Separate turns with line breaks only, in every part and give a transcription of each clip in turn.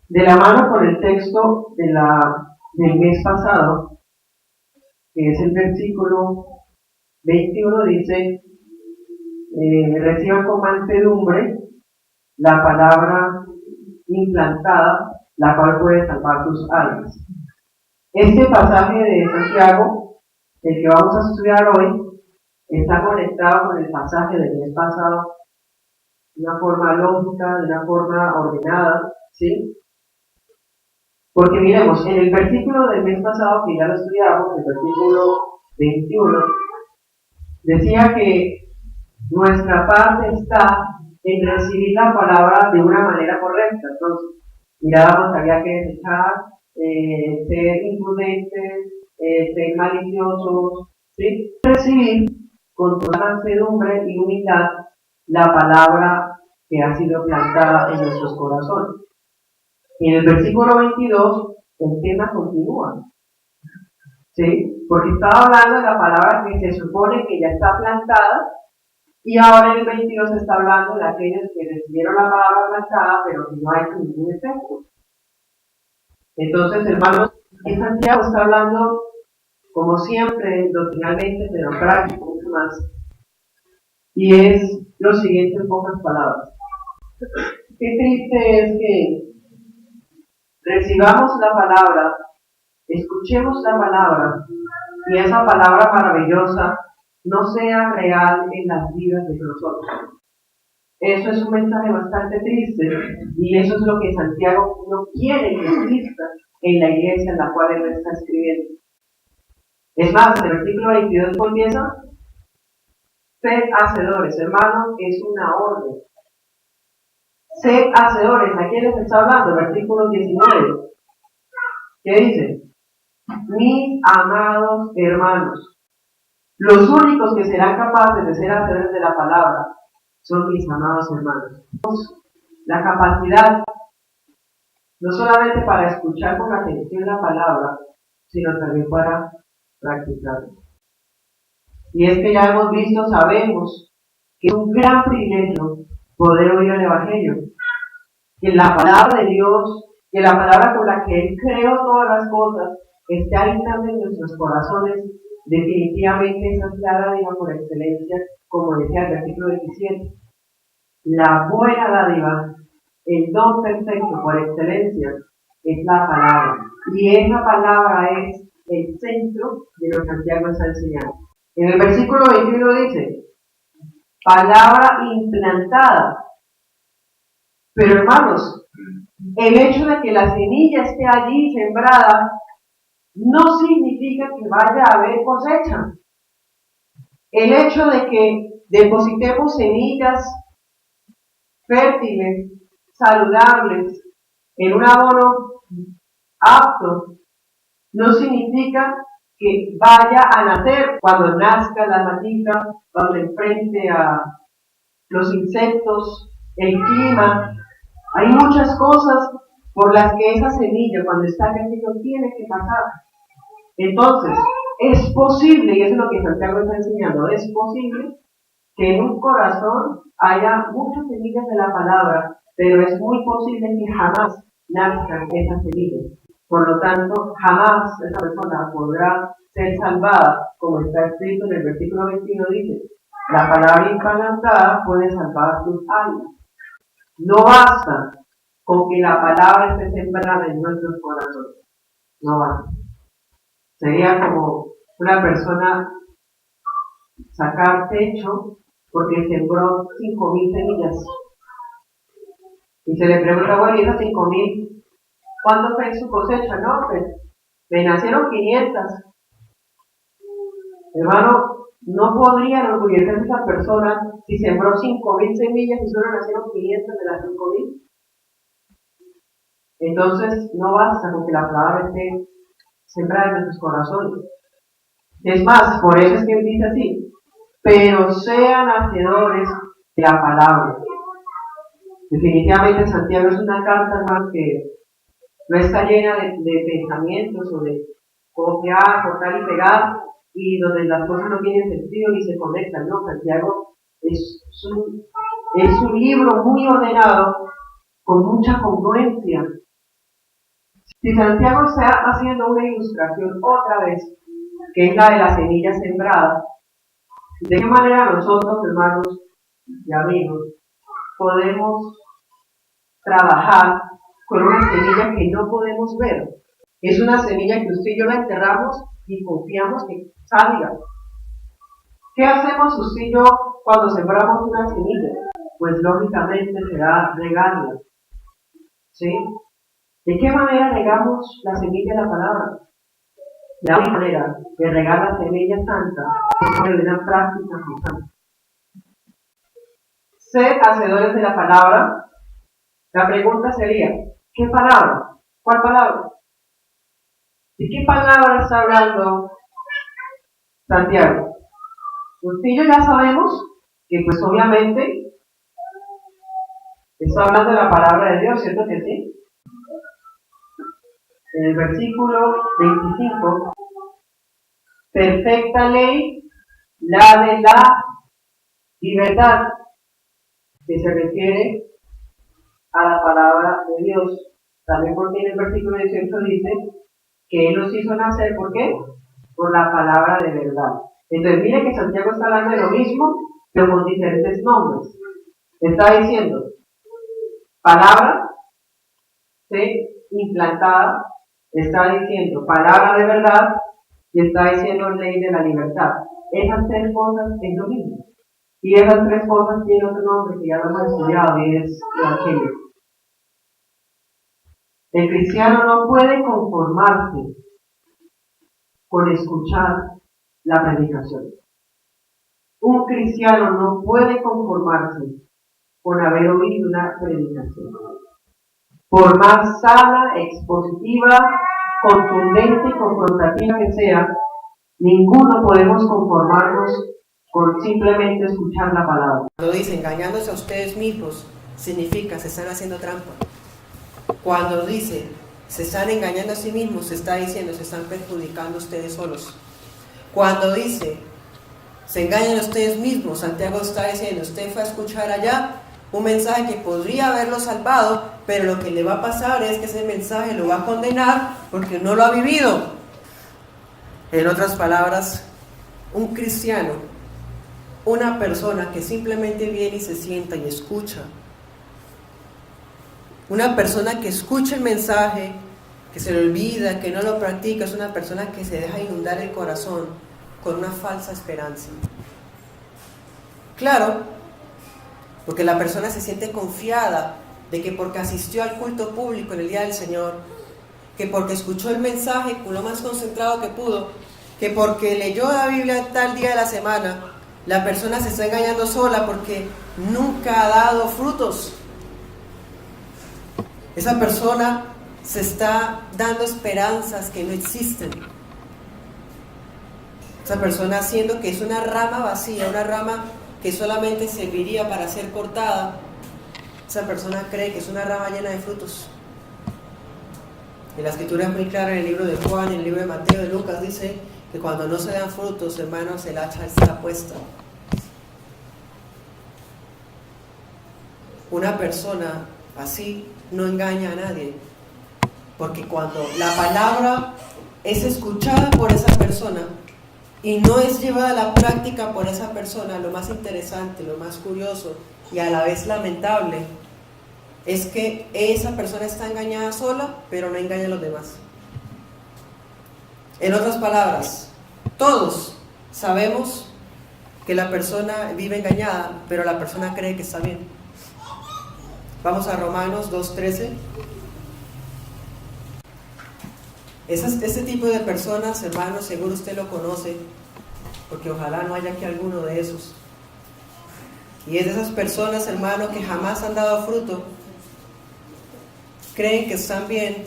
De la mano con el texto del mes pasado, que es el versículo 21, dice, reciban con mansedumbre la palabra implantada, la cual puede salvar sus almas. Este pasaje de Santiago, el que vamos a estudiar hoy, está conectado con el pasaje del mes pasado de una forma lógica, de una forma ordenada, ¿sí? Porque miremos, en el versículo del mes pasado, que ya lo estudiamos, el versículo 21, decía que nuestra parte está en recibir la palabra de una manera correcta. Entonces, mirábamos que había que desechar, ser imprudentes, ser maliciosos, ¿sí? Recibir con toda mansedumbre y humildad la palabra que ha sido plantada en nuestros corazones. Y en el versículo 22, el tema continúa, ¿sí? Porque estaba hablando de la palabra que se supone que ya está plantada, y ahora en el 22 se está hablando de aquellos que recibieron la palabra plantada, pero que no hay ningún efecto. Entonces, hermanos, en Santiago está hablando, como siempre, doctrinalmente, pero práctico, mucho más. Y es lo siguiente en pocas palabras. Qué triste es que recibamos la palabra, escuchemos la palabra, y esa palabra maravillosa no sea real en las vidas de nosotros. Eso es un mensaje bastante triste, y eso es lo que Santiago no quiere que exista en la iglesia en la cual él está escribiendo. Es más, en el versículo 22 comienza: sed hacedores, hermanos, es una orden. Sed hacedores, ¿a quién les está hablando? Versículo 19. ¿Qué dice? Mis amados hermanos. Los únicos que serán capaces de ser hacedores de la palabra son mis amados hermanos. La capacidad, no solamente para escuchar con atención la palabra, sino también para practicarla. Y es que ya hemos visto, sabemos que es un gran privilegio poder oír el Evangelio, que la palabra de Dios, que la palabra con la que Él creó todas las cosas, esté habitando en nuestros corazones. Definitivamente esa es la dádiva por excelencia, como decía el versículo 17. La buena dádiva, el don perfecto por excelencia, es la palabra. Y esa palabra es el centro de lo que Santiago está enseñando. En el versículo 21 dice, palabra implantada. Pero hermanos, el hecho de que la semilla esté allí sembrada no significa que vaya a haber cosecha. El hecho de que depositemos semillas fértiles, saludables, en un abono apto, no significa que vaya a nacer cuando nazca la matita, cuando enfrente a los insectos, el clima. Hay muchas cosas por las que esa semilla, cuando está creciendo, tiene que pasar. Entonces, es posible, y eso es lo que Santiago está enseñando, es posible que en un corazón haya muchas semillas de la palabra, pero es muy posible que jamás nazcan esas semillas. Por lo tanto, jamás esa persona podrá ser salvada, como está escrito en el versículo 21, dice, la palabra implantada puede salvar tus almas. No basta con que la palabra esté sembrada en nuestros corazones. No basta. Sería como una persona sacar techo porque sembró 5,000 semillas. Y se le pregunta, bueno, ¿y esas 5,000? ¿Cuánto fue su cosecha? No, pues me nacieron 500. Hermano, no podría enorgullecerse esa persona si sembró 5,000 semillas y solo nacieron 500 de las 5,000. Entonces, no basta con que la palabra esté sembrada en nuestros corazones. Es más, por eso es que él dice así, pero sean hacedores de la palabra. Definitivamente Santiago es una carta, hermano, que no está llena de pensamientos o de copiar, cortar y pegar, y donde las cosas no tienen sentido ni se conectan, ¿no? Santiago es un libro muy ordenado, con mucha congruencia, Si Santiago está haciendo una ilustración otra vez, que es la de la semilla sembrada, ¿de qué manera nosotros, hermanos y amigos, podemos trabajar con una semilla que no podemos ver? Es una semilla que usted y yo la enterramos y confiamos que salga. ¿Qué hacemos usted y yo cuando sembramos una semilla? Pues lógicamente será regarla. ¿Sí? ¿De qué manera regamos la semilla de la palabra? La única manera de regar la semilla santa es por una práctica constante. Sed hacedores de la palabra. La pregunta sería, ¿qué palabra? ¿Cuál palabra? ¿De qué palabra está hablando Santiago? Usted y yo ya sabemos que pues obviamente está hablando de la palabra de Dios, ¿cierto que sí? En el versículo 25, perfecta ley, la de la libertad, que se refiere a la palabra de Dios. También porque en el versículo 18 dice que Él nos hizo nacer, ¿por qué? Por la palabra de verdad. Entonces mire que Santiago está hablando de lo mismo, pero con diferentes nombres. Está diciendo palabra, ¿sí?, implantada, está diciendo palabra de verdad y está diciendo ley de la libertad. Esas tres cosas es lo mismo. Y esas tres cosas tienen otro nombre que ya lo hemos estudiado y es evangelio. El cristiano no puede conformarse con escuchar la predicación. Un cristiano no puede conformarse con haber oído una predicación. Por más sana, expositiva, contundente y confrontativa que sea, ninguno podemos conformarnos con simplemente escuchar la palabra.
Cuando dice engañándose a ustedes mismos, significa se están haciendo trampa. Cuando dice se están engañando a sí mismos, se está diciendo se están perjudicando ustedes solos. Cuando dice se engañan a ustedes mismos, Santiago está diciendo usted fue a escuchar allá un mensaje que podría haberlo salvado, pero lo que le va a pasar es que ese mensaje lo va a condenar porque no lo ha vivido. En otras palabras, un cristiano, una persona que simplemente viene y se sienta y escucha, una persona que escucha el mensaje, que se le olvida, que no lo practica, es una persona que se deja inundar el corazón con una falsa esperanza. Claro, porque la persona se siente confiada de que porque asistió al culto público en el día del Señor, que porque escuchó el mensaje con lo más concentrado que pudo, que porque leyó la Biblia tal día de la semana, la persona se está engañando sola porque nunca ha dado frutos. Esa persona se está dando esperanzas que no existen. Esa persona haciendo que es una rama vacía, una rama que solamente serviría para ser cortada. Esa persona cree que es una rama llena de frutos. Y la escritura es muy clara en el libro de Juan, en el libro de Mateo, de Lucas, dice que cuando no se dan frutos, hermanos, el hacha está puesta. Una persona así no engaña a nadie, porque cuando la palabra es escuchada por esa persona y no es llevada a la práctica por esa persona, lo más interesante, lo más curioso y a la vez lamentable es que esa persona está engañada sola, pero no engaña a los demás. En otras palabras, todos sabemos que la persona vive engañada, pero la persona cree que está bien. Vamos a Romanos 2:13. Este tipo de personas, hermanos, seguro usted lo conoce, porque ojalá no haya aquí alguno de esos. Y es de esas personas, hermanos, que jamás han dado fruto, creen que están bien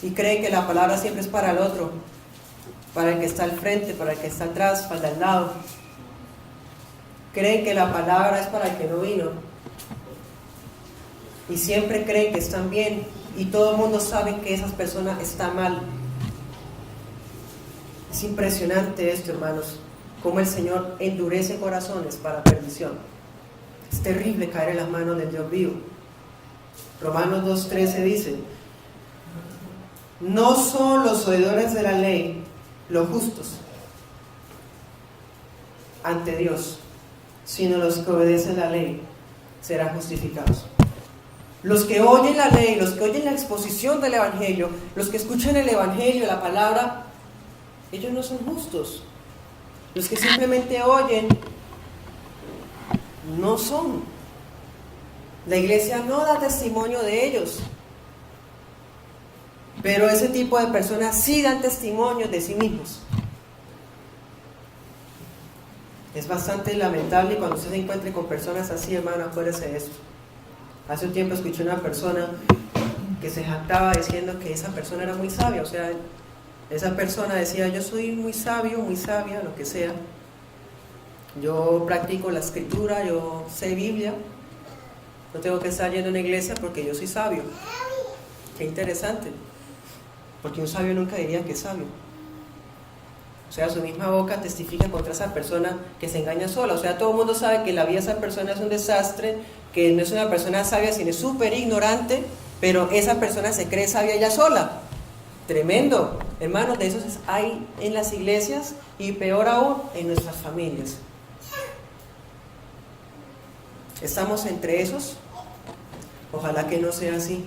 y creen que la palabra siempre es para el otro, para el que está al frente, para el que está atrás, para el de al lado. Creen que la palabra es para el que no vino y siempre creen que están bien y todo el mundo sabe que esas personas están mal. Es impresionante esto, hermanos, cómo el Señor endurece corazones para perdición. Es terrible caer en las manos del Dios vivo. Romanos 2:13 dice: no son los oidores de la ley los justos ante Dios, sino los que obedecen la ley serán justificados. Los que oyen la ley, los que oyen la exposición del Evangelio, los que escuchan el Evangelio, la palabra, ellos no son justos. Los que simplemente oyen, no son. La iglesia no da testimonio de ellos. Pero ese tipo de personas sí dan testimonio de sí mismos. Es bastante lamentable cuando usted se encuentre con personas así, hermano, acuérdese de eso. Hace un tiempo escuché una persona que se jactaba diciendo que esa persona era muy sabia. O sea, esa persona decía, yo soy muy sabio, muy sabia, lo que sea. Yo practico la escritura, yo sé Biblia. No tengo que estar yendo a una iglesia porque yo soy sabio. Qué interesante. Porque un sabio nunca diría que es sabio. O sea, su misma boca testifica contra esa persona que se engaña sola. O sea, todo el mundo sabe que la vida de esa persona es un desastre, que no es una persona sabia, sino es súper ignorante, pero esa persona se cree sabia ella sola. Tremendo. Hermanos, de esos hay en las iglesias y peor aún en nuestras familias. ¿Estamos entre esos? Ojalá que no sea así.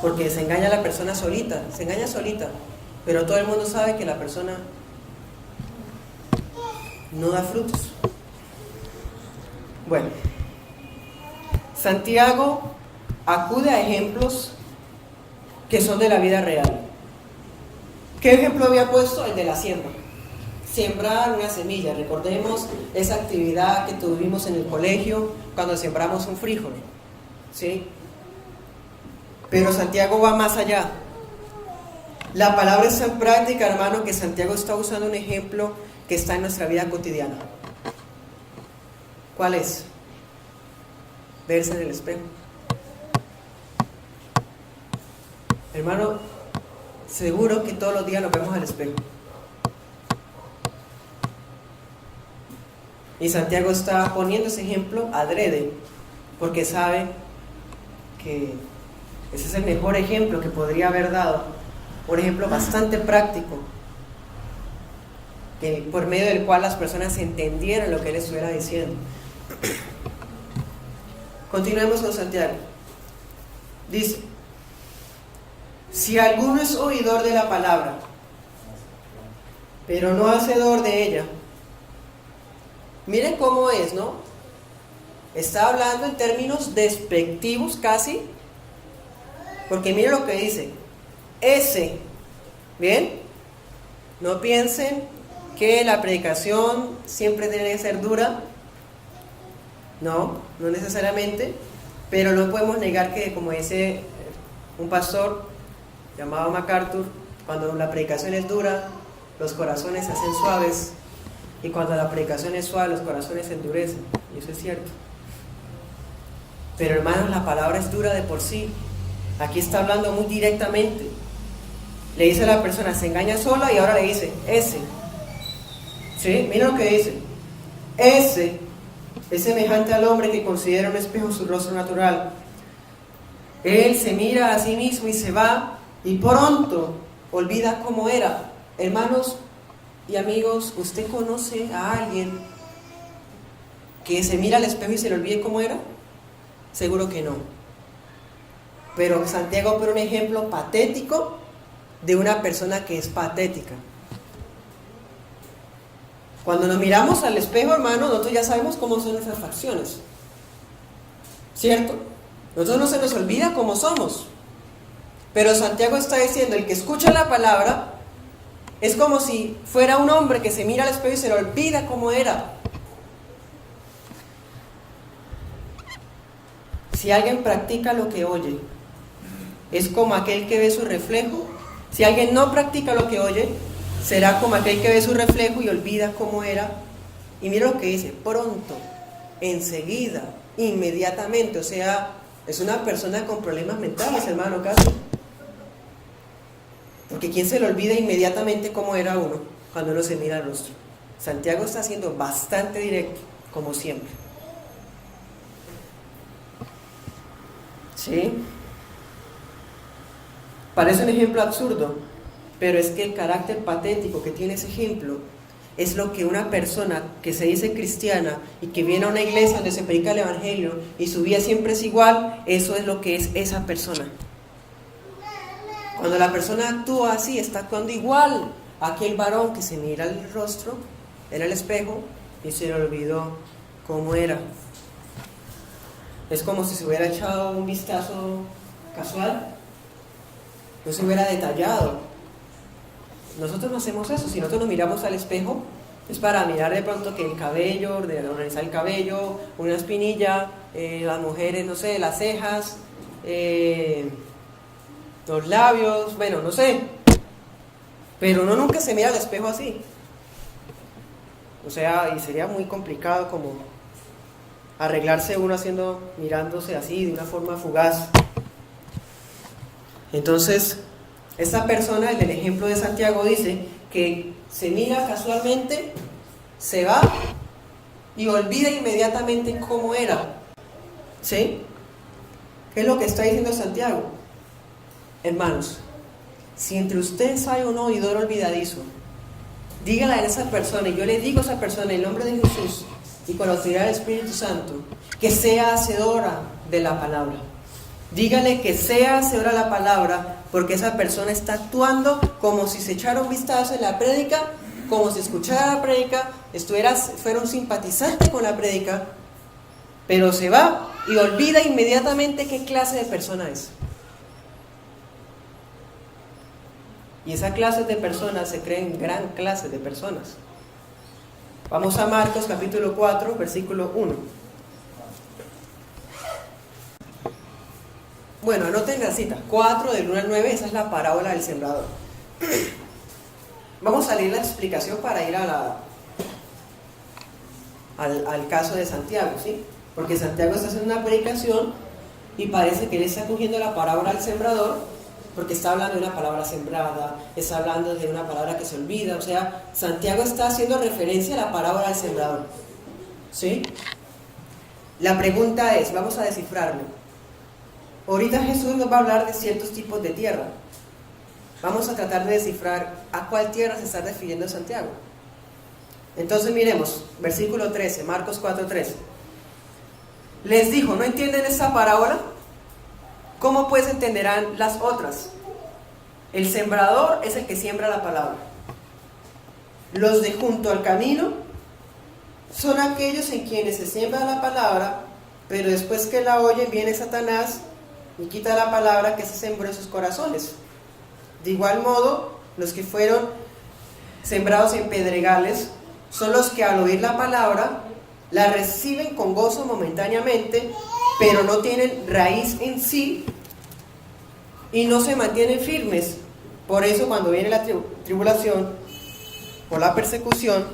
Porque se engaña a la persona solita, se engaña solita. Pero todo el mundo sabe que la persona no da frutos. Bueno, Santiago acude a ejemplos que son de la vida real. ¿Qué ejemplo había puesto? El de la siembra. Sembrar una semilla. Recordemos esa actividad que tuvimos en el colegio cuando sembramos un frijol, ¿sí? Pero Santiago va más allá. La palabra es tan práctica, hermano, que Santiago está usando un ejemplo que está en nuestra vida cotidiana. ¿Cuál es? Verse en el espejo. Hermano, seguro que todos los días nos vemos al espejo. Y Santiago está poniendo ese ejemplo adrede, porque sabe que ese es el mejor ejemplo que podría haber dado. Un ejemplo bastante práctico, por medio del cual las personas entendieran lo que él estuviera diciendo. Continuemos con Santiago. Dice: si alguno es oidor de la palabra, pero no hacedor de ella. Miren cómo es, ¿no? Está hablando en términos despectivos casi, porque miren lo que dice. Ese, ¿bien? No piensen que la predicación siempre debe ser dura. No, no necesariamente, pero no podemos negar que, como dice un pastor llamado MacArthur, cuando la predicación es dura, los corazones se hacen suaves, y cuando la predicación es suave, los corazones se endurecen, y eso es cierto. Pero hermanos, la palabra es dura de por sí. Aquí está hablando muy directamente. Le dice a la persona, se engaña sola, y ahora le dice, ese. ¿Sí? Miren lo que dice. Ese es semejante al hombre que considera un espejo su rostro natural. Él se mira a sí mismo y se va, y pronto olvida cómo era. Hermanos y amigos, ¿usted conoce a alguien que se mira al espejo y se le olvide cómo era? Seguro que no. Pero Santiago pone un ejemplo patético de una persona que es patética. Cuando nos miramos al espejo, hermano, nosotros ya sabemos cómo son nuestras facciones, ¿cierto? Nosotros no se nos olvida cómo somos. Pero Santiago está diciendo, el que escucha la palabra es como si fuera un hombre que se mira al espejo y se le olvida cómo era. Si alguien practica lo que oye, es como aquel que ve su reflejo. Si alguien no practica lo que oye, será como aquel que ve su reflejo y olvida cómo era. Y mira lo que dice, pronto, enseguida, inmediatamente. O sea, es una persona con problemas mentales, hermano, casi. Porque ¿quién se le olvida inmediatamente cómo era uno cuando uno se mira al rostro? Santiago está siendo bastante directo, como siempre. ¿Sí? Parece un ejemplo absurdo, pero es que el carácter patético que tiene ese ejemplo es lo que una persona que se dice cristiana y que viene a una iglesia donde se predica el evangelio y su vida siempre es igual, eso es lo que es esa persona. Cuando la persona actúa así, está actuando igual a aquel varón que se mira el rostro en el espejo y se le olvidó cómo era. Es como si se hubiera echado un vistazo casual, no se hubiera detallado. Nosotros no hacemos eso. Si nosotros nos miramos al espejo, es para mirar de pronto que el cabello, de organizar el cabello, una espinilla, las mujeres, no sé, las cejas, los labios, bueno, no sé. Pero uno nunca se mira al espejo así. O sea, y sería muy complicado como arreglarse uno mirándose así de una forma fugaz. Entonces, esta persona, en el ejemplo de Santiago, dice que se mira casualmente, se va y olvida inmediatamente cómo era. ¿Sí? ¿Qué es lo que está diciendo Santiago? Hermanos, si entre ustedes hay un oidor olvidadizo, dígale a esa persona, y yo le digo a esa persona en el nombre de Jesús y con la autoridad del Espíritu Santo, que sea hacedora de la palabra. Dígale que sea hacedora de la palabra, porque esa persona está actuando como si se echara un vistazo en la prédica, como si escuchara la prédica, fuera un simpatizante con la prédica, pero se va y olvida inmediatamente qué clase de persona es. Y esa clase de personas se creen gran clase de personas. Vamos a Marcos capítulo 4, versículo 1. Bueno, anoten la cita, 4 del 1 al 9, esa es la parábola del sembrador. Vamos a leer la explicación para ir al caso de Santiago, ¿sí? Porque Santiago está haciendo una predicación y parece que él está cogiendo la parábola del sembrador, porque está hablando de una palabra sembrada, está hablando de una palabra que se olvida, o sea, Santiago está haciendo referencia a la parábola del sembrador, ¿sí? La pregunta es, vamos a descifrarlo. Ahorita Jesús nos va a hablar de ciertos tipos de tierra. Vamos a tratar de descifrar a cuál tierra se está refiriendo Santiago. Entonces miremos, versículo 13, Marcos 4:13. Les dijo, ¿no entienden esta parábola? ¿Cómo pues entenderán las otras? El sembrador es el que siembra la palabra. Los de junto al camino son aquellos en quienes se siembra la palabra, pero después que la oyen viene Satanás y quita la palabra que se sembró en sus corazones. De igual modo, los que fueron sembrados en pedregales son los que al oír la palabra la reciben con gozo momentáneamente, pero no tienen raíz en sí y no se mantienen firmes. Por eso cuando viene la tribulación o la persecución,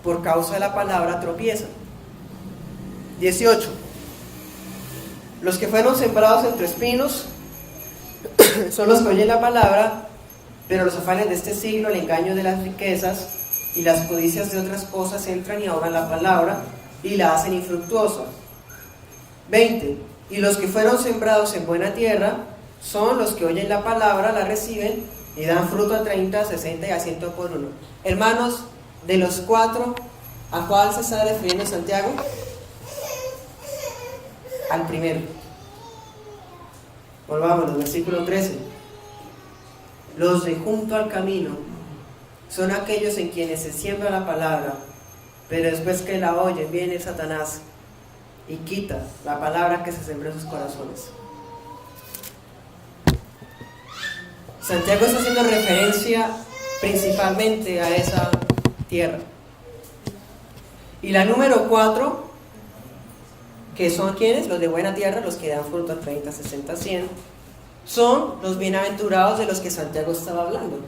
por causa de la palabra tropiezan. 18. Los que fueron sembrados entre espinos son los que oyen la palabra, pero los afanes de este siglo, el engaño de las riquezas y las codicias de otras cosas entran y ahogan la palabra y la hacen infructuosa. 20. Y los que fueron sembrados en buena tierra son los que oyen la palabra, la reciben y dan fruto a 30, 60 y a 100 por uno. Hermanos, de los 4, ¿a cuál se está refiriendo Santiago? Al primero. Volvamos, versículo 13. Los de junto al camino son aquellos en quienes se siembra la palabra, pero después que la oyen viene Satanás y quita la palabra que se sembró en sus corazones. Santiago está haciendo referencia principalmente a esa tierra. Y la número 4, que son quienes, los de buena tierra, los que dan fruto a 30, 60, 100, son los bienaventurados de los que Santiago estaba hablando.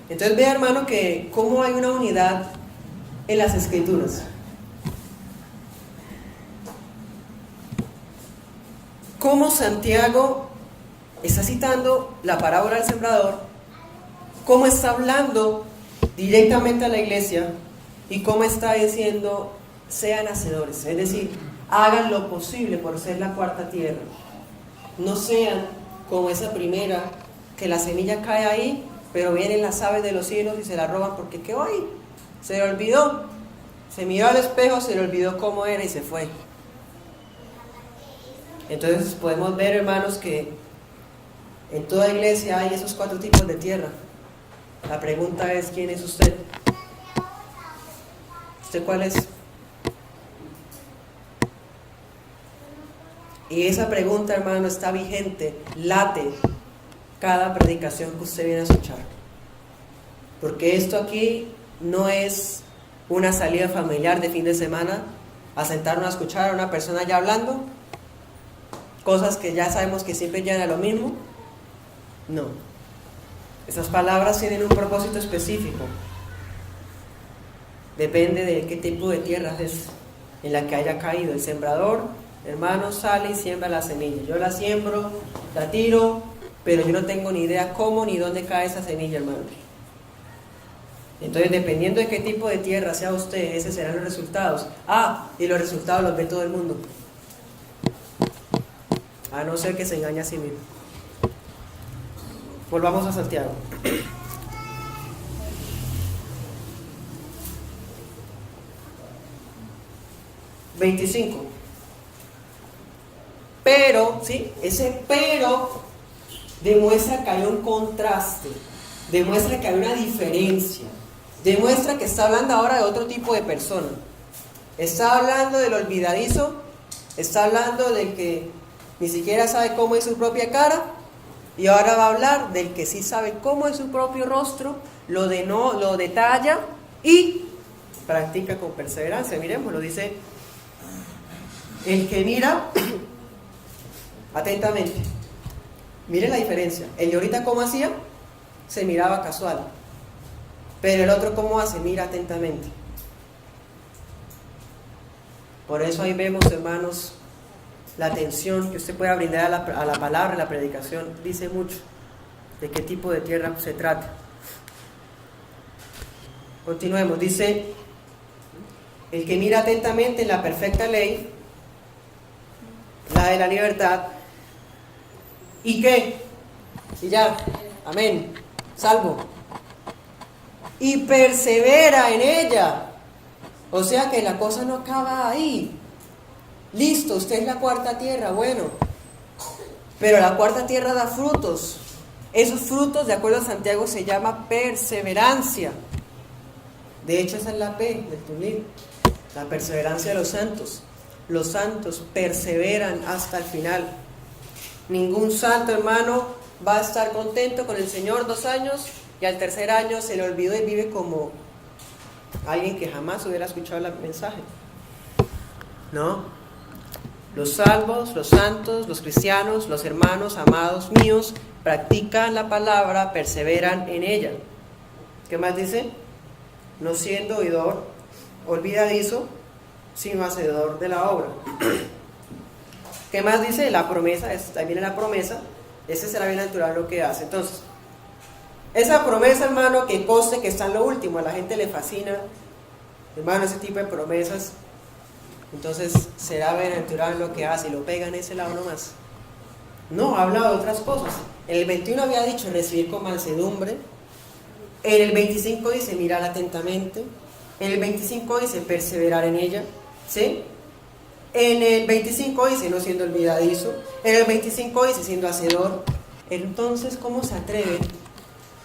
Entonces vea, hermano, que cómo hay una unidad en las Escrituras. Cómo Santiago está citando la parábola del sembrador, cómo está hablando directamente a la iglesia y cómo está diciendo sean hacedores, es decir, hagan lo posible por ser la cuarta tierra, no sean como esa primera, que la semilla cae ahí, pero vienen las aves de los cielos y se la roban porque quedó ahí, se le olvidó, se miró al espejo, se le olvidó cómo era y se fue. Entonces podemos ver, hermanos, que en toda iglesia hay esos 4 tipos de tierra. La pregunta es, ¿quién es usted? ¿Usted cuál es? Y esa pregunta, hermano, está vigente, late cada predicación que usted viene a escuchar. Porque esto aquí no es una salida familiar de fin de semana a sentarnos a escuchar a una persona ya hablando cosas que ya sabemos que siempre llegan a lo mismo. No. Esas palabras tienen un propósito específico. Depende de qué tipo de tierra es en la que haya caído. El sembrador, hermano, sale y siembra la semilla. Yo la siembro, la tiro, pero yo no tengo ni idea cómo ni dónde cae esa semilla, hermano. Entonces, dependiendo de qué tipo de tierra sea usted, esos serán los resultados. Y los resultados los ve todo el mundo. A no ser que se engañe a sí mismo. Volvamos a Santiago. ...25... Pero, ¿sí? Ese pero demuestra que hay un contraste, demuestra que hay una diferencia, demuestra que está hablando ahora de otro tipo de persona. Está hablando del olvidadizo, está hablando del que ni siquiera sabe cómo es su propia cara, y ahora va a hablar del que sí sabe cómo es su propio rostro, lo detalla y practica con perseverancia. Miremos, lo dice: el que mira atentamente. Mire la diferencia. El de ahorita, ¿cómo hacía? Se miraba casual. Pero el otro, ¿cómo hace? Mira atentamente. Por eso ahí vemos, hermanos, la atención que usted pueda brindar a la palabra, a la predicación. Dice mucho de qué tipo de tierra se trata. Continuemos. Dice: el que mira atentamente en la perfecta ley, la de la libertad, ¿y qué? Y ya, amén, salvo. Y persevera en ella. O sea que la cosa no acaba ahí. Listo, usted es la cuarta tierra, bueno. Pero la cuarta tierra da frutos. Esos frutos, de acuerdo a Santiago, se llama perseverancia. De hecho, esa es la P del tulip, la perseverancia de los santos. Los santos perseveran hasta el final. Ningún santo, hermano, va a estar contento con el Señor 2 años y al tercer año se le olvidó y vive como alguien que jamás hubiera escuchado el mensaje. No. Los salvos, los santos, los cristianos, los hermanos amados míos, practican la palabra, perseveran en ella. ¿Qué más dice? No siendo oidor olvidadizo, sino hacedor de la obra. ¿Qué más dice? La promesa, ahí viene la promesa, ese será bienaventurado lo que hace. Entonces, esa promesa, hermano, que conste que está en lo último, a la gente le fascina, hermano, ese tipo de promesas. Entonces, será bienaventurado lo que hace, y lo pega en ese lado nomás. No, habla de otras cosas. En el 21 había dicho recibir con mansedumbre. En el 25 dice mirar atentamente. En el 25 dice perseverar en ella, ¿sí? En el 25 dice no siendo olvidadizo. En el 25 dice siendo hacedor. Entonces, ¿cómo se atreve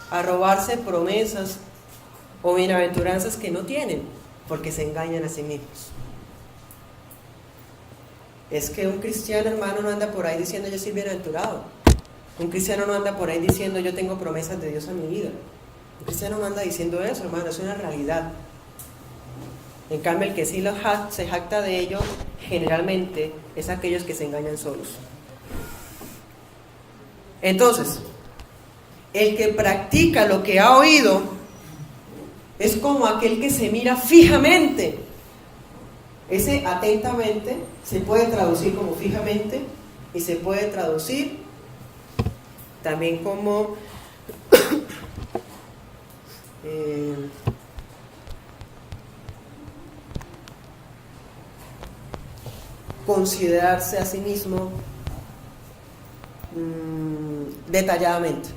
a robarse promesas o bienaventuranzas que no tienen? Porque se engañan a sí mismos. Es que un cristiano, hermano, no anda por ahí diciendo yo soy bienaventurado. Un cristiano no anda por ahí diciendo yo tengo promesas de Dios en mi vida. Un cristiano no anda diciendo eso, hermano, es una realidad. En cambio, el que sí se jacta de ello, generalmente, es aquellos que se engañan solos. Entonces, el que practica lo que ha oído es como aquel que se mira fijamente. Ese atentamente se puede traducir como fijamente y se puede traducir también como considerarse a sí mismo detalladamente.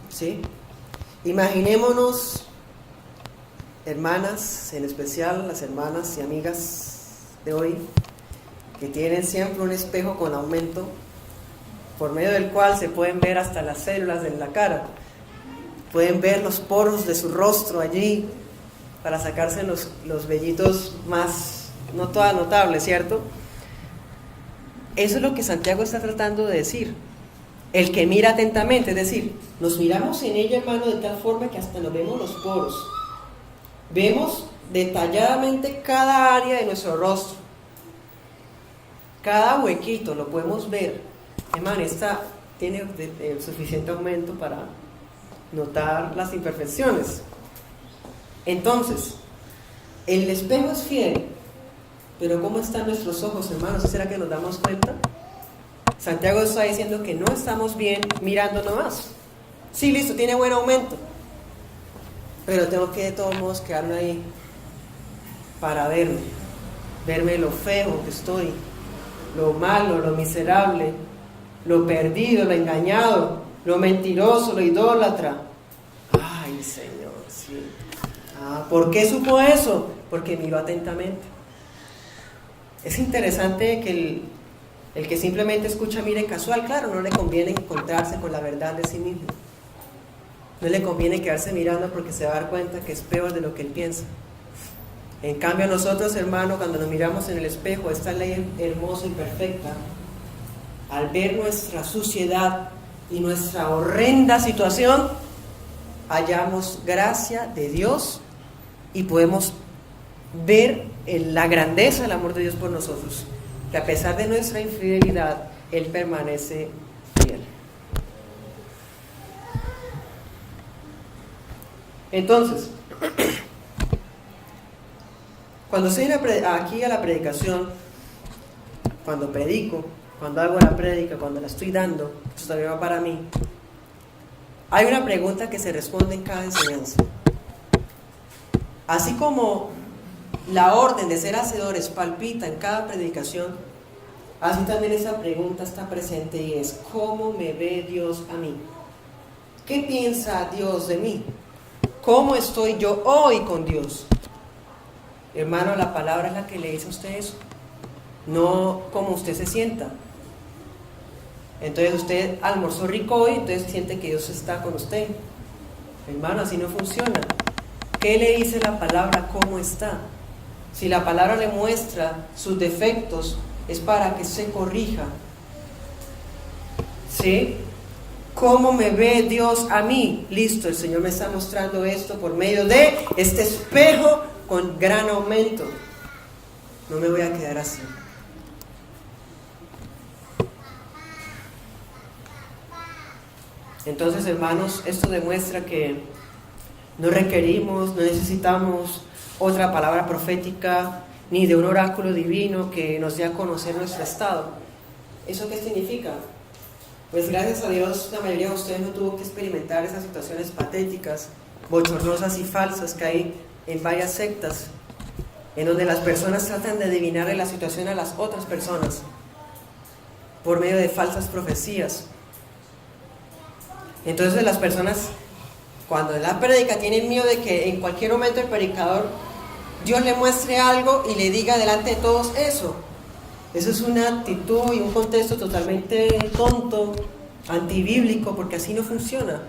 ¿Sí? Imaginémonos, hermanas, en especial las hermanas y amigas de hoy, que tienen siempre un espejo con aumento, por medio del cual se pueden ver hasta las células de la cara, pueden ver los poros de su rostro allí, para sacarse los vellitos más notables, ¿cierto? Eso es lo que Santiago está tratando de decir. El que mira atentamente, es decir, nos miramos en ella, hermano, de tal forma que hasta nos vemos los poros. Vemos detalladamente cada área de nuestro rostro. Cada huequito lo podemos ver. Hermano, esta tiene el suficiente aumento para notar las imperfecciones. Entonces, el espejo es fiel, pero ¿cómo están nuestros ojos, hermanos? ¿Será que nos damos cuenta? Santiago está diciendo que no estamos bien mirando nomás. Sí, listo, tiene buen aumento, pero tengo que de todos modos quedarme ahí para verme lo feo que estoy, lo malo, lo miserable, lo perdido, lo engañado, lo mentiroso, lo idólatra. Ay, Señor, sí. ¿Por qué supo eso? Porque miró atentamente. Es interesante que el que simplemente escucha mire casual, claro, no le conviene encontrarse con la verdad de sí mismo. No le conviene quedarse mirando porque se va a dar cuenta que es peor de lo que él piensa. En cambio a nosotros, hermano, cuando nos miramos en el espejo, esta ley hermosa y perfecta, al ver nuestra suciedad y nuestra horrenda situación, hallamos gracia de Dios y podemos ver la grandeza del amor de Dios por nosotros, que a pesar de nuestra infidelidad, Él permanece fiel. Entonces, cuando estoy aquí a la predicación, cuando predico, cuando hago la prédica, cuando la estoy dando, esto también va para mí, hay una pregunta que se responde en cada enseñanza. Así como la orden de ser hacedores palpita en cada predicación, así también esa pregunta está presente y es: ¿cómo me ve Dios a mí? ¿Qué piensa Dios de mí? ¿Cómo estoy yo hoy con Dios? Hermano, la palabra es la que le dice a usted eso, no cómo usted se sienta. Entonces usted almorzó rico hoy, entonces siente que Dios está con usted. Hermano, así no funciona. ¿Qué le dice la palabra? ¿Cómo está? Si la palabra le muestra sus defectos, es para que se corrija. ¿Sí? ¿Cómo me ve Dios a mí? Listo, el Señor me está mostrando esto por medio de este espejo con gran aumento. No me voy a quedar así. Entonces, hermanos, esto demuestra que no requerimos, no necesitamos otra palabra profética ni de un oráculo divino que nos dé a conocer nuestro estado. ¿Eso qué significa? Pues gracias a Dios la mayoría de ustedes no tuvo que experimentar esas situaciones patéticas, bochornosas y falsas que hay en varias sectas, en donde las personas tratan de adivinarle la situación a las otras personas por medio de falsas profecías. Entonces las personas, cuando en la prédica, tienen miedo de que en cualquier momento el predicador, Dios le muestre algo y le diga delante de todos eso. Eso es una actitud y un contexto totalmente tonto, antibíblico, porque así no funciona.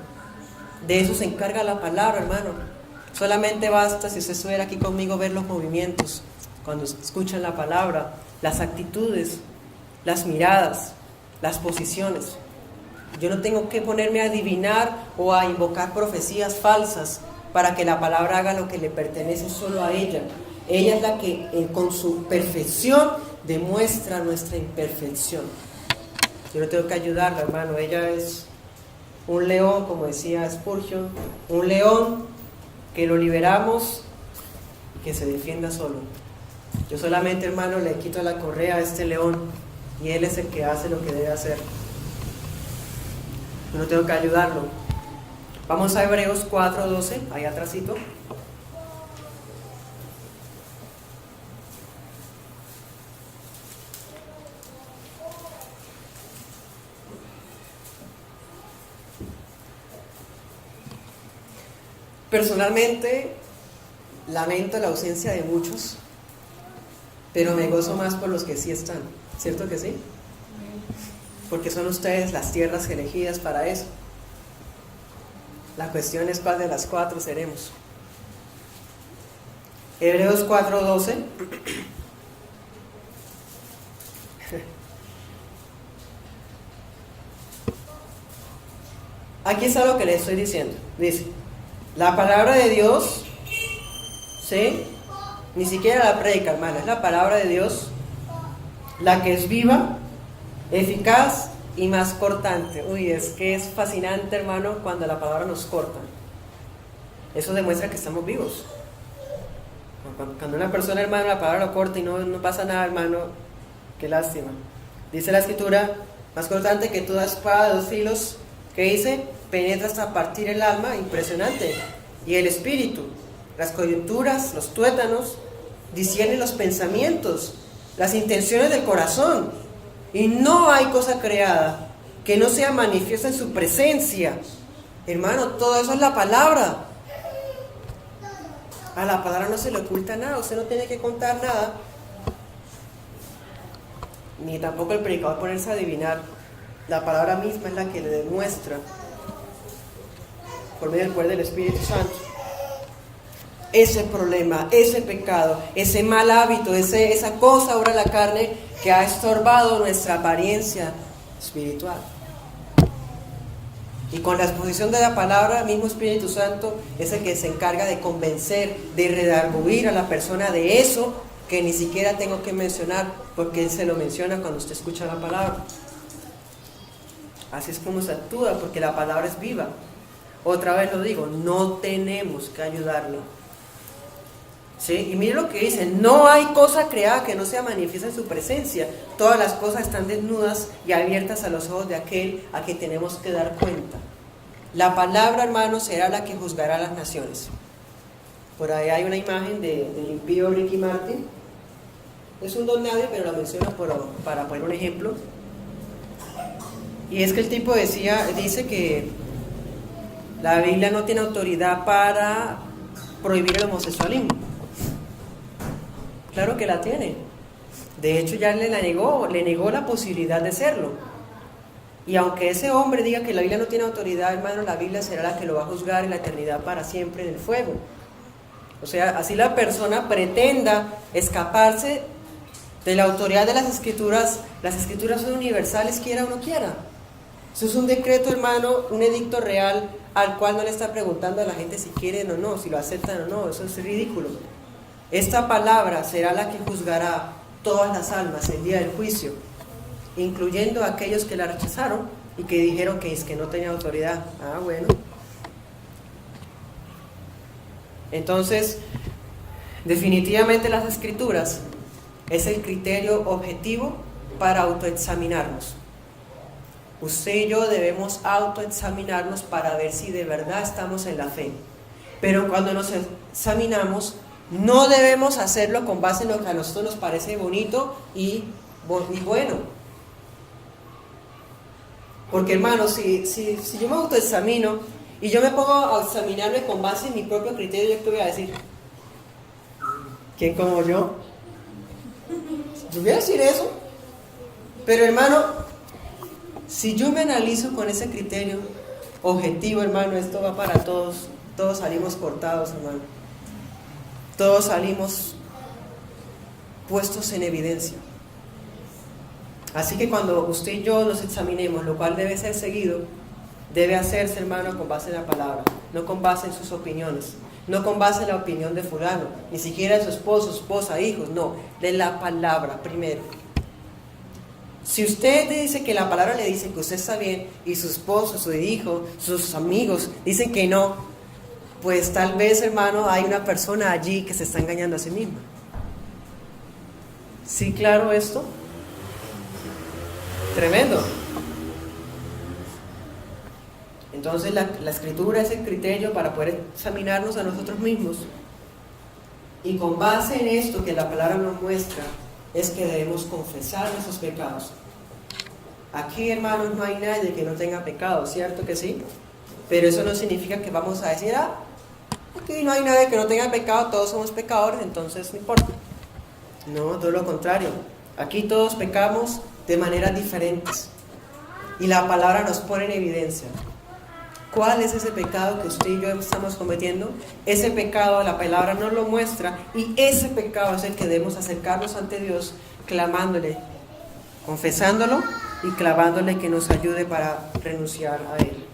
De eso se encarga la palabra, hermano. Solamente basta, si usted estuviera aquí conmigo, ver los movimientos cuando escuchan la palabra, las actitudes, las miradas, las posiciones. Yo no tengo que ponerme a adivinar o a invocar profecías falsas para que la palabra haga lo que le pertenece solo a ella. Ella es la que con su perfección demuestra nuestra imperfección. Yo no tengo que ayudarla, hermano. Ella es un león, como decía Spurgeon, un león que lo liberamos y que se defienda solo. Yo solamente, hermano, le quito la correa a este león y él es el que hace lo que debe hacer. Yo no tengo que ayudarlo. Vamos a Hebreos 4:12, ahí atrásito. Personalmente, lamento la ausencia de muchos, pero me gozo más por los que sí están, ¿cierto que sí? Porque son ustedes las tierras elegidas para eso. La cuestión es cuál de las 4 seremos. Hebreos 4:12. Aquí está lo que le estoy diciendo. Dice, la palabra de Dios, ¿sí? Ni siquiera la predica, hermana, es la palabra de Dios, la que es viva, eficaz y más cortante. Uy, es que es fascinante, hermano, cuando la palabra nos corta. Eso demuestra que estamos vivos. Cuando una persona, hermano, la palabra lo corta y no pasa nada, hermano, qué lástima. Dice la Escritura, más cortante que toda espada de 2 filos, ¿qué dice? Penetra hasta partir el alma, impresionante, y el espíritu, las coyunturas, los tuétanos, discierne los pensamientos, las intenciones del corazón, y no hay cosa creada que no sea manifiesta en su presencia. Hermano, todo eso es la palabra. A la palabra no se le oculta nada, usted no tiene que contar nada, ni tampoco el predicador ponerse a adivinar. La palabra misma es la que le demuestra, por medio del poder del Espíritu Santo, ese problema, ese pecado, ese mal hábito, esa cosa ahora en la carne que ha estorbado nuestra apariencia espiritual. Y con la exposición de la palabra, el mismo Espíritu Santo es el que se encarga de convencer, de redarguir a la persona de eso que ni siquiera tengo que mencionar, porque Él se lo menciona cuando usted escucha la palabra. Así es como se actúa, porque la palabra es viva. Otra vez lo digo, no tenemos que ayudarlo. ¿Sí? Y mire lo que dice, no hay cosa creada que no sea manifiesta en su presencia. Todas las cosas están desnudas y abiertas a los ojos de aquel a quien tenemos que dar cuenta. La palabra, hermano, será la que juzgará a las naciones. Por ahí hay una imagen del impío Ricky Martin. Es un don nadie, pero la menciono para poner un ejemplo. Y es que el tipo dice que la Biblia no tiene autoridad para prohibir el homosexualismo. Claro que la tiene. De hecho, ya le negó la posibilidad de hacerlo. Y aunque ese hombre diga que la Biblia no tiene autoridad, hermano, la Biblia será la que lo va a juzgar en la eternidad para siempre en el fuego. O sea, así la persona pretenda escaparse de la autoridad de las Escrituras son universales, quiera o no quiera. Eso es un decreto, hermano, un edicto real al cual no le está preguntando a la gente si quieren o no, si lo aceptan o no. Eso es ridículo. Esta palabra será la que juzgará todas las almas el día del juicio, incluyendo a aquellos que la rechazaron y que dijeron que es que no tenía autoridad. Ah, bueno. Entonces, definitivamente las Escrituras es el criterio objetivo para autoexaminarnos. Usted y yo debemos autoexaminarnos para ver si de verdad estamos en la fe. Pero cuando nos examinamos, no debemos hacerlo con base en lo que a nosotros nos parece bonito y bueno. Porque, hermano, si yo me autoexamino y yo me pongo a examinarme con base en mi propio criterio, ¿yo qué voy a decir? ¿Quién como yo? Yo voy a decir eso. Pero, hermano, si yo me analizo con ese criterio objetivo, hermano, esto va para todos. Todos salimos cortados, hermano. Todos salimos puestos en evidencia. Así que cuando usted y yo nos examinemos, lo cual debe ser seguido, debe hacerse, hermano, con base en la palabra, no con base en sus opiniones, no con base en la opinión de fulano, ni siquiera de su esposo, su esposa, hijos, no, de la palabra primero. Si usted dice que la palabra le dice que usted está bien y su esposo, su hijo, sus amigos dicen que no, pues tal vez, hermano, hay una persona allí que se está engañando a sí misma. ¿Sí, claro esto? Tremendo. Entonces la Escritura es el criterio para poder examinarnos a nosotros mismos. Y con base en esto que la palabra nos muestra, es que debemos confesar nuestros pecados. Aquí, hermanos, no hay nadie que no tenga pecado, ¿cierto que sí? Pero eso no significa que vamos a decir, Aquí no hay nadie que no tenga pecado, todos somos pecadores, entonces no importa. No, todo lo contrario. Aquí todos pecamos de maneras diferentes. Y la palabra nos pone en evidencia. ¿Cuál es ese pecado que usted y yo estamos cometiendo? Ese pecado la palabra nos lo muestra, y ese pecado es el que debemos acercarnos ante Dios clamándole, confesándolo y clamándole que nos ayude para renunciar a él.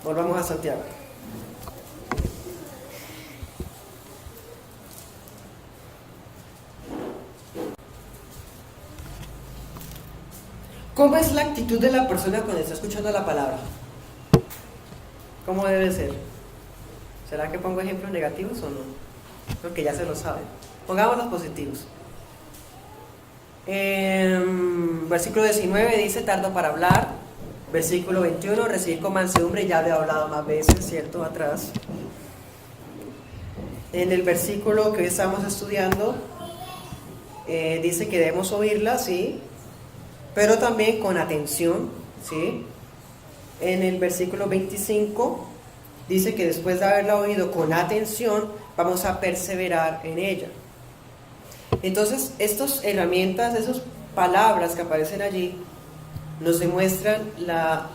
Volvamos a Santiago. ¿Cómo es la actitud de la persona cuando está escuchando la palabra? ¿Cómo debe ser? ¿Será que pongo ejemplos negativos o no? Porque ya se lo saben. Pongamos los positivos. Versículo 19 dice: tardo para hablar. Versículo 21, recibir con mansedumbre. Ya le he hablado más veces, ¿cierto? Atrás. En el versículo que hoy estamos estudiando, dice que debemos oírla, sí, pero también con atención, ¿sí? En el versículo 25 dice que después de haberla oído con atención, vamos a perseverar en ella. Entonces, estas herramientas, esas palabras que aparecen allí, nos demuestran la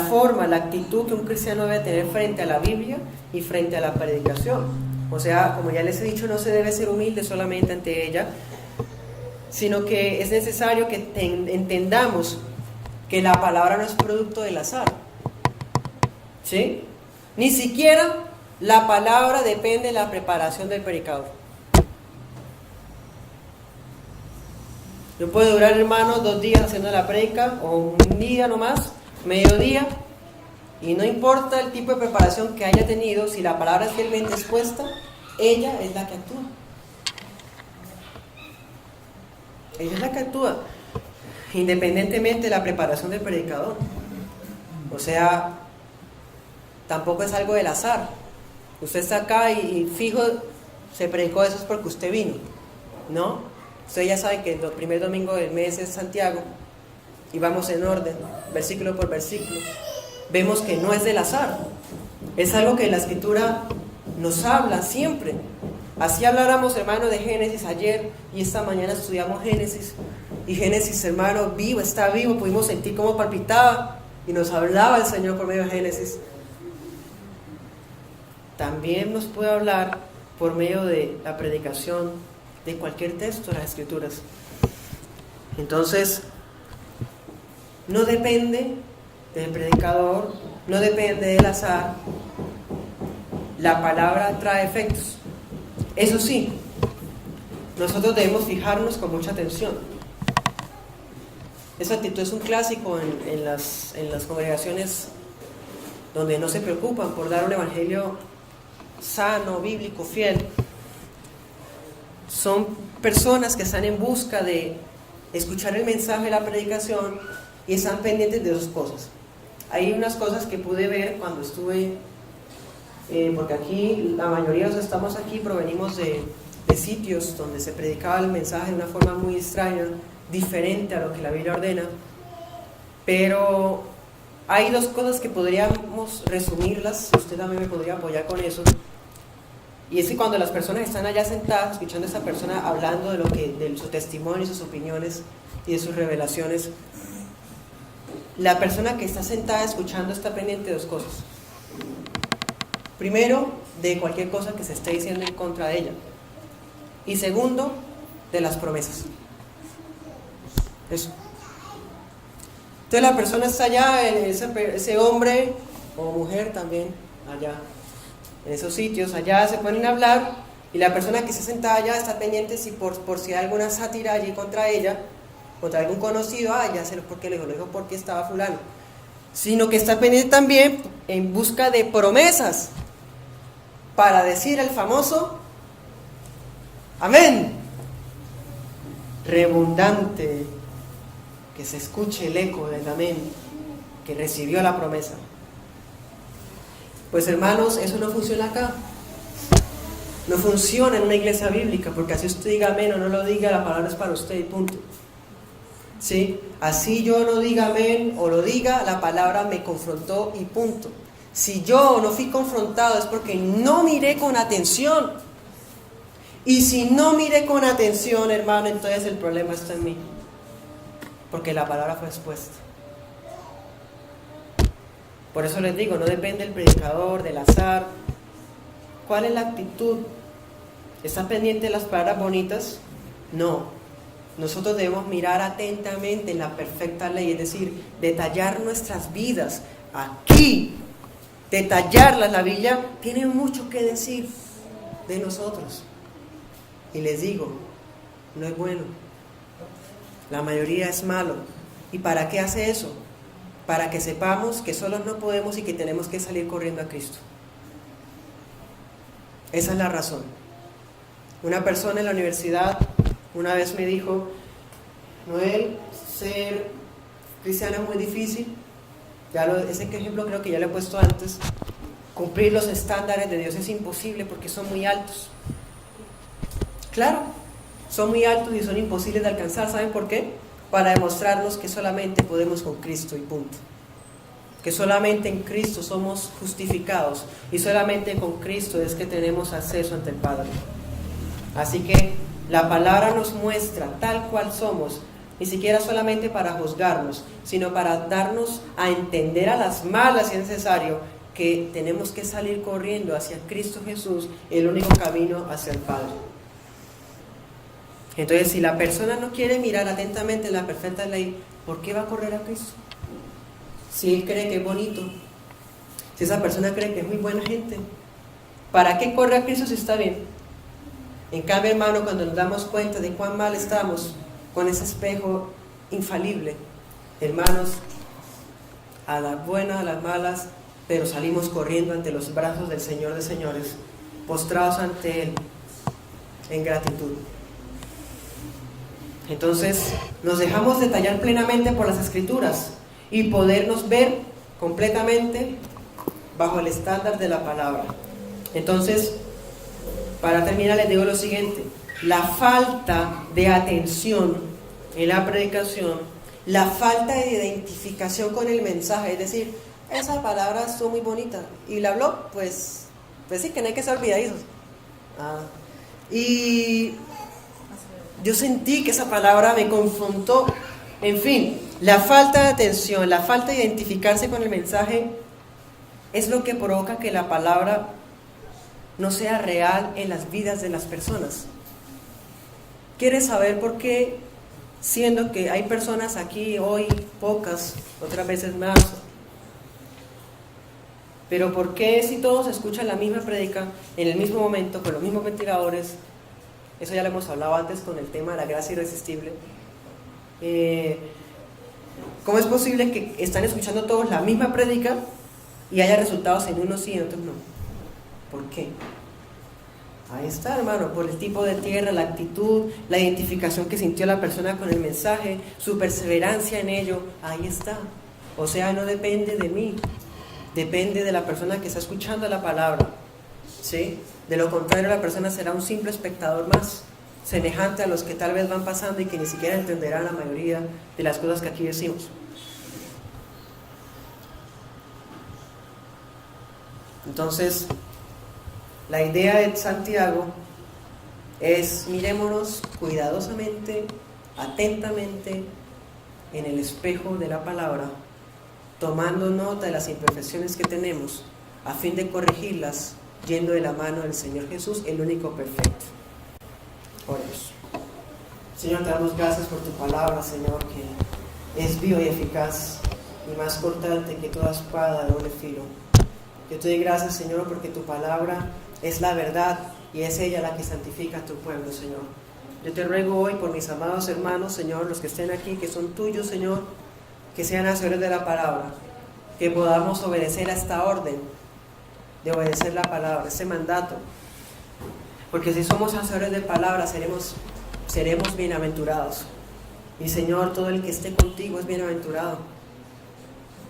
forma, la actitud que un cristiano debe tener frente a la Biblia y frente a la predicación. O sea, como ya les he dicho, no se debe ser humilde solamente ante ella, sino que es necesario que entendamos que la palabra no es producto del azar, ¿sí? Ni siquiera la palabra depende de la preparación del predicador. Yo puedo durar, hermano, 2 días haciendo la predica, o un día nomás, mediodía, y no importa el tipo de preparación que haya tenido, si la palabra es fielmente expuesta, ella es la que actúa. Ella es la que actúa, independientemente de la preparación del predicador. O sea, tampoco es algo del azar. Usted está acá y fijo, se predicó, eso es porque usted vino, ¿no? Usted ya sabe que el primer domingo del mes es Santiago, y vamos en orden, versículo por versículo. Vemos que no es del azar, es algo que la Escritura nos habla siempre. Así habláramos, hermano, de Génesis ayer, y esta mañana estudiamos Génesis, y Génesis, hermano, vivo, está vivo, pudimos sentir cómo palpitaba, y nos hablaba el Señor por medio de Génesis. También nos puede hablar por medio de la predicación de cualquier texto de las Escrituras. Entonces, no depende del predicador, no depende del azar. La palabra trae efectos. Eso sí, nosotros debemos fijarnos con mucha atención. Esa actitud es un clásico en las congregaciones donde no se preocupan por dar un evangelio sano, bíblico, fiel. Son personas que están en busca de escuchar el mensaje de la predicación y están pendientes de 2 cosas. Hay unas cosas que pude ver cuando estuve, porque aquí la mayoría de los que estamos aquí provenimos de sitios donde se predicaba el mensaje de una forma muy extraña, diferente a lo que la Biblia ordena, pero hay 2 cosas que podríamos resumirlas, usted también me podría apoyar con eso. Y es que cuando las personas están allá sentadas, escuchando a esa persona hablando de su testimonio, sus opiniones y de sus revelaciones, la persona que está sentada escuchando está pendiente de 2 cosas. Primero, de cualquier cosa que se esté diciendo en contra de ella. Y segundo, de las promesas. Eso. Entonces la persona está allá, ese hombre o mujer también, allá. En esos sitios, allá se ponen a hablar, y la persona que se sentada allá está pendiente si por si hay alguna sátira allí contra ella, contra algún conocido, ya sé por qué le dijo porque estaba fulano, sino que está pendiente también en busca de promesas para decir el famoso amén, redundante, que se escuche el eco del amén que recibió la promesa. Pues hermanos, eso no funciona acá. No funciona en una iglesia bíblica, porque así usted diga amén o no lo diga, la palabra es para usted y punto. ¿Sí? Así yo no diga amén o lo diga, la palabra me confrontó y punto. Si yo no fui confrontado es porque no miré con atención. Y si no miré con atención, hermano, entonces el problema está en mí. Porque la palabra fue expuesta. Por eso les digo, no depende del predicador, del azar. ¿Cuál es la actitud? ¿Está pendiente de las palabras bonitas? No. Nosotros debemos mirar atentamente en la perfecta ley, es decir, detallar nuestras vidas aquí. Detallarlas, la Biblia tiene mucho que decir de nosotros. Y les digo, no es bueno. La mayoría es malo. ¿Y para qué hace eso? Para que sepamos que solos no podemos y que tenemos que salir corriendo a Cristo. Esa es la razón. Una persona en la universidad una vez me dijo: Noel, ser cristiano es muy difícil. Ese ejemplo creo que ya lo he puesto antes. Cumplir los estándares de Dios es imposible porque son muy altos. Claro, son muy altos y son imposibles de alcanzar. ¿Saben por qué? Para demostrarnos que solamente podemos con Cristo y punto. Que solamente en Cristo somos justificados y solamente con Cristo es que tenemos acceso ante el Padre. Así que la palabra nos muestra tal cual somos, ni siquiera solamente para juzgarnos, sino para darnos a entender a las malas, si es necesario, que tenemos que salir corriendo hacia Cristo Jesús, el único camino hacia el Padre. Entonces, si la persona no quiere mirar atentamente la perfecta ley, ¿por qué va a correr a Cristo? Si él cree que es bonito, si esa persona cree que es muy buena gente, ¿para qué corre a Cristo si está bien? En cambio, hermano, cuando nos damos cuenta de cuán mal estamos con ese espejo infalible, hermanos, a las buenas, a las malas, pero salimos corriendo ante los brazos del Señor de señores, postrados ante Él en gratitud. Entonces, nos dejamos detallar plenamente por las Escrituras y podernos ver completamente bajo el estándar de la palabra. Entonces, para terminar les digo lo siguiente: la falta de atención en la predicación, la falta de identificación con el mensaje, es decir, esa palabra estuvo muy bonita y la habló, pues sí, que no hay que ser olvidadizos. Y yo sentí que esa palabra me confrontó. En fin, la falta de atención, la falta de identificarse con el mensaje es lo que provoca que la palabra no sea real en las vidas de las personas. ¿Quieres saber por qué? Siendo que hay personas aquí hoy, pocas, otras veces más, pero ¿por qué si todos escuchan la misma prédica en el mismo momento, con los mismos ventiladores? Eso ya lo hemos hablado antes con el tema de la gracia irresistible. ¿Cómo es posible que están escuchando todos la misma prédica y haya resultados en unos sí y en otros no? ¿Por qué? Ahí está, hermano, por el tipo de tierra, la actitud, la identificación que sintió la persona con el mensaje, su perseverancia en ello, ahí está. O sea, no depende de mí, depende de la persona que está escuchando la palabra, ¿sí? De lo contrario, la persona será un simple espectador más, semejante a los que tal vez van pasando y que ni siquiera entenderán la mayoría de las cosas que aquí decimos. Entonces, la idea de Santiago es: mirémonos cuidadosamente, atentamente en el espejo de la palabra, tomando nota de las imperfecciones que tenemos, a fin de corregirlas, yendo de la mano del Señor Jesús, el único perfecto. Oremos. Señor, te damos gracias por tu palabra, Señor, que es viva y eficaz y más cortante que toda espada de doble filo. Yo te doy gracias, Señor, porque tu palabra es la verdad y es ella la que santifica a tu pueblo, Señor. Yo te ruego hoy por mis amados hermanos, Señor, los que estén aquí, que son tuyos, Señor, que sean hacedores de la palabra, que podamos obedecer a esta orden de obedecer la palabra, ese mandato, porque si somos hacedores de palabra seremos bienaventurados. Y Señor, todo el que esté contigo es bienaventurado.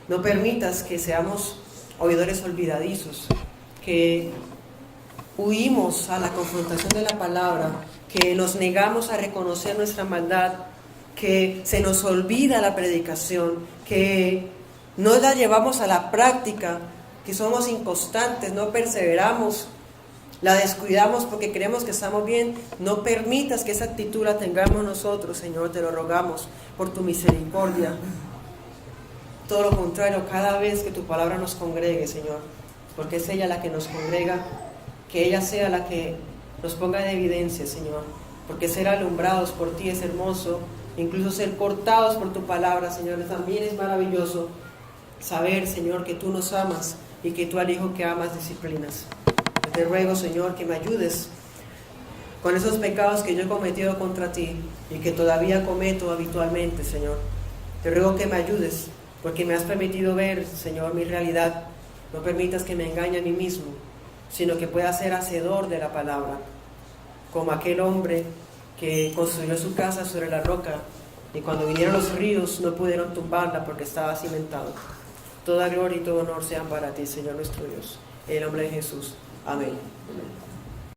No permitas que seamos oidores olvidadizos, que huimos a la confrontación de la palabra, que nos negamos a reconocer nuestra maldad, que se nos olvida la predicación, que no la llevamos a la práctica, que somos inconstantes, no perseveramos, la descuidamos porque creemos que estamos bien. No permitas que esa actitud la tengamos nosotros, Señor, te lo rogamos por tu misericordia. Todo lo contrario, cada vez que tu palabra nos congregue, Señor, porque es ella la que nos congrega, que ella sea la que nos ponga en evidencia, Señor, porque ser alumbrados por ti es hermoso, incluso ser cortados por tu palabra, Señor, también es maravilloso. Saber, Señor, que tú nos amas y que tú al hijo que amas disciplinas. Te ruego, Señor, que me ayudes con esos pecados que yo he cometido contra ti y que todavía cometo habitualmente, Señor. Te ruego que me ayudes, porque me has permitido ver, Señor, mi realidad. No permitas que me engañe a mí mismo, sino que pueda ser hacedor de la palabra, como aquel hombre que construyó su casa sobre la roca y cuando vinieron los ríos no pudieron tumbarla porque estaba cimentado. Toda gloria y todo honor sean para ti, Señor nuestro Dios. En el nombre de Jesús. Amén.